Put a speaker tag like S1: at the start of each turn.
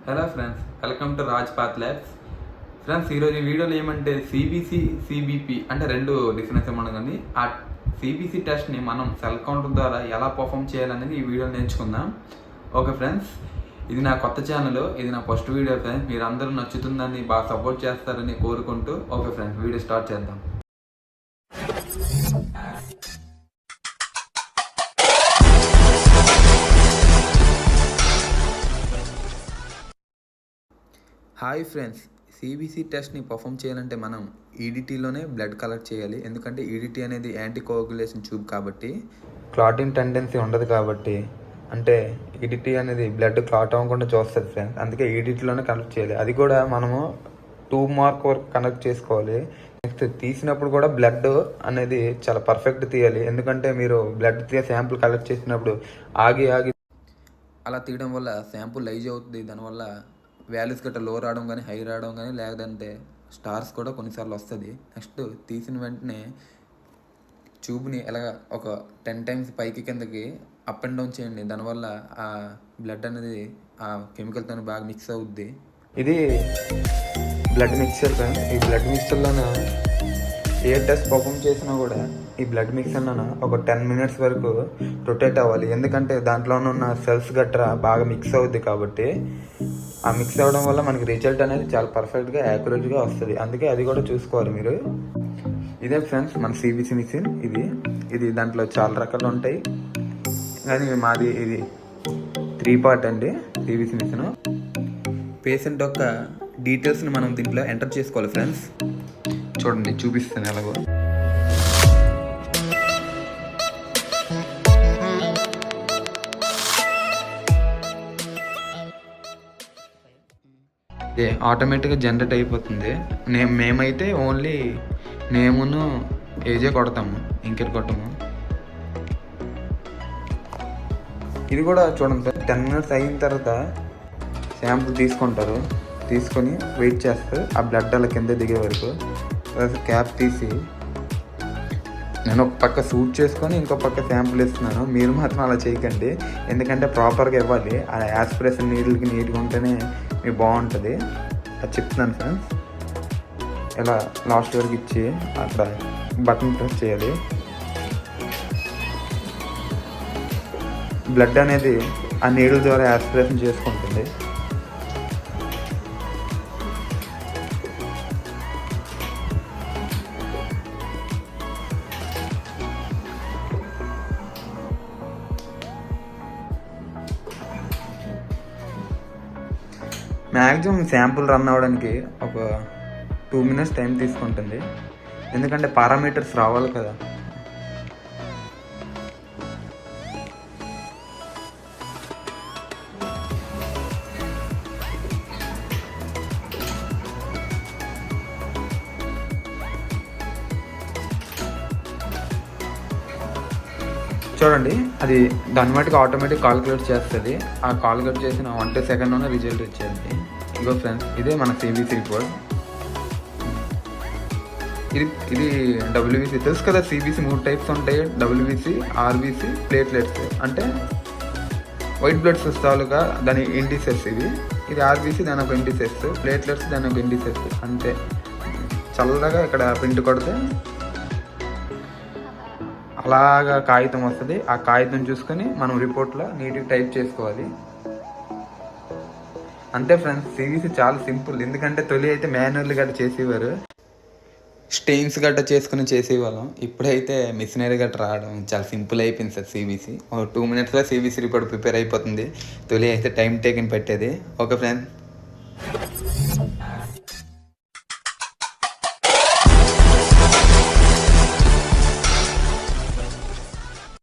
S1: Hello friends, welcome to Raj path labs. Friends, ఈరోజు ఈ వీడియోలో ఏమంటే సిబిసి సిబిపి అంటే రెండు డిఫరెన్స్ ఏమన్నా కానీ ఆ సిబిసి టెస్ట్ని మనం సెల్ కౌంటర్ ద్వారా ఎలా పర్ఫామ్ చేయాలనేది ఈ వీడియోలో నేర్చుకుందాం. ఓకే ఫ్రెండ్స్, ఇది నా కొత్త ఛానల్, ఇది నా ఫస్ట్ వీడియో ఫ్రెండ్స్. మీరు అందరూ నచ్చుతుందని బాగా సపోర్ట్ చేస్తారని కోరుకుంటూ ఓకే ఫ్రెండ్స్, వీడియో స్టార్ట్ చేద్దాం. హాయ్ ఫ్రెండ్స్, సిబిసి టెస్ట్ని పర్ఫామ్ చేయాలంటే మనం ఈడిటీలోనే బ్లడ్ కలెక్ట్ చేయాలి. ఎందుకంటే ఈడిటీ అనేది యాంటీ కోయాగులేషన్ ట్యూబ్ కాబట్టి క్లాటింగ్ టెండెన్సీ ఉండదు కాబట్టి, అంటే ఈడిటీ అనేది బ్లడ్ క్లాట్ అవ్వకుండా చూస్తుంది ఫ్రెండ్స్. అందుకే ఈడిటీలోనే కనెక్ట్ చేయాలి. అది కూడా మనము 2 మార్క్ వరకు కనెక్ట్ చేసుకోవాలి. నెక్స్ట్ తీసినప్పుడు కూడా బ్లడ్ అనేది చాలా పర్ఫెక్ట్ తీయాలి. ఎందుకంటే మీరు బ్లడ్ శాంపుల్ కలెక్ట్ చేసినప్పుడు ఆగి అలా తీయడం వల్ల శాంపుల్ లైజ్ అవుతుంది. దానివల్ల వాల్యూస్ గట్రా లో రావడం కానీ హై రావడం కానీ, లేదంటే స్టార్స్ కూడా కొన్నిసార్లు వస్తుంది. నెక్స్ట్ తీసిన వెంటనే ట్యూబ్ని ఎలాగ ఒక 10 టైమ్స్ పైకి కిందకి అప్ అండ్ డౌన్ చేయండి. దానివల్ల ఆ బ్లడ్ అనేది ఆ కెమికల్తో బాగా మిక్స్ అవుద్ది. ఇది బ్లడ్ మిక్చర్. ఈ బ్లడ్ మిక్చర్లోన ఏ టెస్ట్ పర్ఫామ్ చేసినా కూడా ఈ బ్లడ్ మిక్చర్లోన ఒక 10 మినిట్స్ వరకు రొటేట్ అవ్వాలి. ఎందుకంటే దాంట్లో ఉన్న సెల్స్ గట్రా బాగా మిక్స్ అవుద్ది కాబట్టి ఆ మిక్స్ అవ్వడం వల్ల మనకి రిజల్ట్ అనేది చాలా పర్ఫెక్ట్గా యాక్యురేట్గా వస్తుంది. అందుకే అది కూడా చూసుకోవాలి మీరు. ఇదే ఫ్రెండ్స్ మన సిబిసి మిషన్. ఇది దాంట్లో చాలా రకాలు ఉంటాయి, కానీ మాది ఇది 3 పార్ట్ అండి సిబిసి మిషన్. పేషెంట్ యొక్క డీటెయిల్స్ని మనం దీంట్లో ఎంటర్ చేసుకోవాలి ఫ్రెండ్స్. చూడండి, చూపిస్తాను ఎలాగో. ఆటోమేటిక్గా జనరేట్ అయిపోతుంది. మేమైతే ఓన్లీ నేమును ఏజే కొడతాము, ఇంకెట్ కొట్టము. ఇది కూడా చూడండి, 10 మినిట్స్ అయిన తర్వాత శాంపుల్ తీసుకుంటారు. తీసుకొని వెయిట్ చేస్తారు ఆ బ్లడ్ అలా కింద దిగే వరకు. తర్వాత క్యాప్ తీసి నేను ఒక పక్క సూట్ చేసుకొని ఇంకో పక్క శాంపుల్ ఇస్తున్నాను. మీరు మాత్రం అలా చేయకండి, ఎందుకంటే ప్రాపర్గా ఇవ్వాలి. ఆ యాస్పిరేషన్ నీట్గా ఉంటేనే మీకు బాగుంటుంది. అది చెప్తున్నాను ఫ్రెండ్స్. ఇలా లాస్ట్ వరకు ఇచ్చి అక్కడ బటన్ ప్రెస్ చేయాలి. బ్లడ్ అనేది ఆ నీడిల్ ద్వారా యాస్పిరేషన్ చేసుకుంటుంది. మ్యాక్సిమం శాంపుల్ రన్ అవ్వడానికి ఒక 2 మినిట్స్ టైం తీసుకుంటుంది. ఎందుకంటే పారామీటర్స్ రావాలి కదా. చూడండి, అది దాని మటుకు ఆటోమేటిక్ కాలిక్యులేట్ చేస్తుంది. ఆ కాలిక్యులేట్ చేసిన 1 సెకండ్లోనే రిజల్ట్ వచ్చేది. ఇగో ఫ్రెండ్స్, ఇదే మన సిబిసి రిపోర్ట్. ఇది డబ్ల్యూబీసీ తెలుసు కదా. సిబిసి 3 టైప్స్ ఉంటాయి: డబ్ల్యూబీసీ, ఆర్బీసీ, ప్లేట్లెట్స్. అంటే వైట్ బ్లడ్ సెల్స్ తాలూకా దాని ఇండిసెస్. ఇది ఆర్బీసీ, దాని ఒక ఇండిసెస్. ప్లేట్లెట్స్ దాని ఒక ఇండిసెస్. అంతే. చల్లగా ఇక్కడ ప్రింట్ కొడితే అలాగా కాగితం వస్తుంది. ఆ కాగితం చూసుకొని మనం రిపోర్ట్లో నీట్గా టైప్ చేసుకోవాలి. అంతే ఫ్రెండ్స్, సిబిసి చాలా సింపుల్. ఎందుకంటే తొలి అయితే మాన్యువల్ గట్ట చేసేవారు, స్టెయిన్స్ గట్ట చేసుకుని చేసేవాళ్ళం. ఇప్పుడైతే మిషనరీ గట్ట రావడం చాలా సింపుల్ అయిపోయింది సార్. సిబిసి ఒక 2 మినిట్స్లో సిబిసి రిపోర్ట్ ప్రిపేర్ అయిపోతుంది. తొలి అయితే టైం టేకింగ్ పెట్టేది. Okay friends.